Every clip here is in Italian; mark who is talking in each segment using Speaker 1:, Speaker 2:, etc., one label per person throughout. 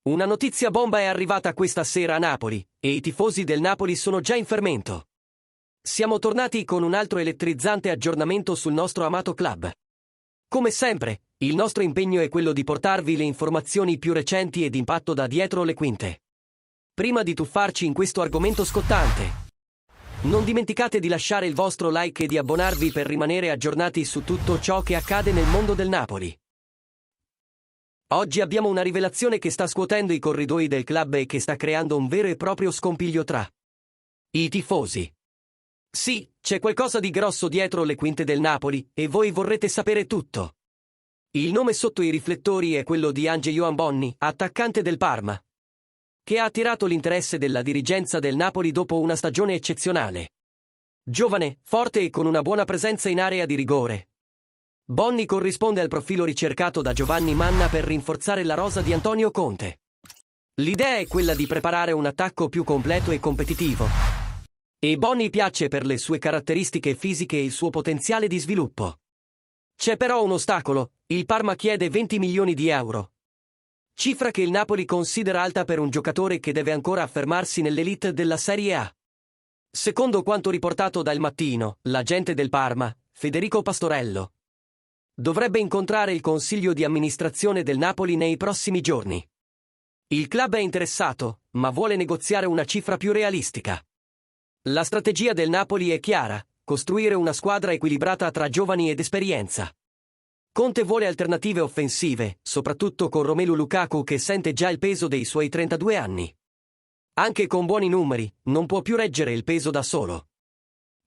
Speaker 1: Una notizia bomba è arrivata questa sera a Napoli, e i tifosi del Napoli sono già in fermento. Siamo tornati con un altro elettrizzante aggiornamento sul nostro amato club. Come sempre, il nostro impegno è quello di portarvi le informazioni più recenti e d'impatto da dietro le quinte. Prima di tuffarci in questo argomento scottante, non dimenticate di lasciare il vostro like e di abbonarvi per rimanere aggiornati su tutto ciò che accade nel mondo del Napoli. Oggi abbiamo una rivelazione che sta scuotendo i corridoi del club e che sta creando un vero e proprio scompiglio tra i tifosi. Sì, c'è qualcosa di grosso dietro le quinte del Napoli, e voi vorrete sapere tutto. Il nome sotto i riflettori è quello di Angelo Bonni, attaccante del Parma, che ha attirato l'interesse della dirigenza del Napoli dopo una stagione eccezionale. Giovane, forte e con una buona presenza in area di rigore, Bonni corrisponde al profilo ricercato da Giovanni Manna per rinforzare la rosa di Antonio Conte. L'idea è quella di preparare un attacco più completo e competitivo. E Bonni piace per le sue caratteristiche fisiche e il suo potenziale di sviluppo. C'è però un ostacolo: il Parma chiede 20 milioni di euro. Cifra che il Napoli considera alta per un giocatore che deve ancora affermarsi nell'elite della Serie A. Secondo quanto riportato dal Mattino, l'agente del Parma, Federico Pastorello, dovrebbe incontrare il consiglio di amministrazione del Napoli nei prossimi giorni. Il club è interessato, ma vuole negoziare una cifra più realistica. La strategia del Napoli è chiara: costruire una squadra equilibrata tra giovani ed esperienza. Conte vuole alternative offensive, soprattutto con Romelu Lukaku che sente già il peso dei suoi 32 anni. Anche con buoni numeri, non può più reggere il peso da solo.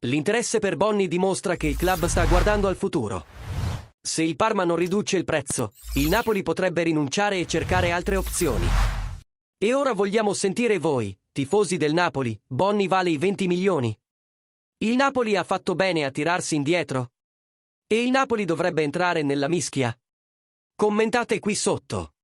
Speaker 1: L'interesse per Bonni dimostra che il club sta guardando al futuro. Se il Parma non riduce il prezzo, il Napoli potrebbe rinunciare e cercare altre opzioni. E ora vogliamo sentire voi, tifosi del Napoli: Bonni vale i 20 milioni? Il Napoli ha fatto bene a tirarsi indietro? E il Napoli dovrebbe entrare nella mischia? Commentate qui sotto.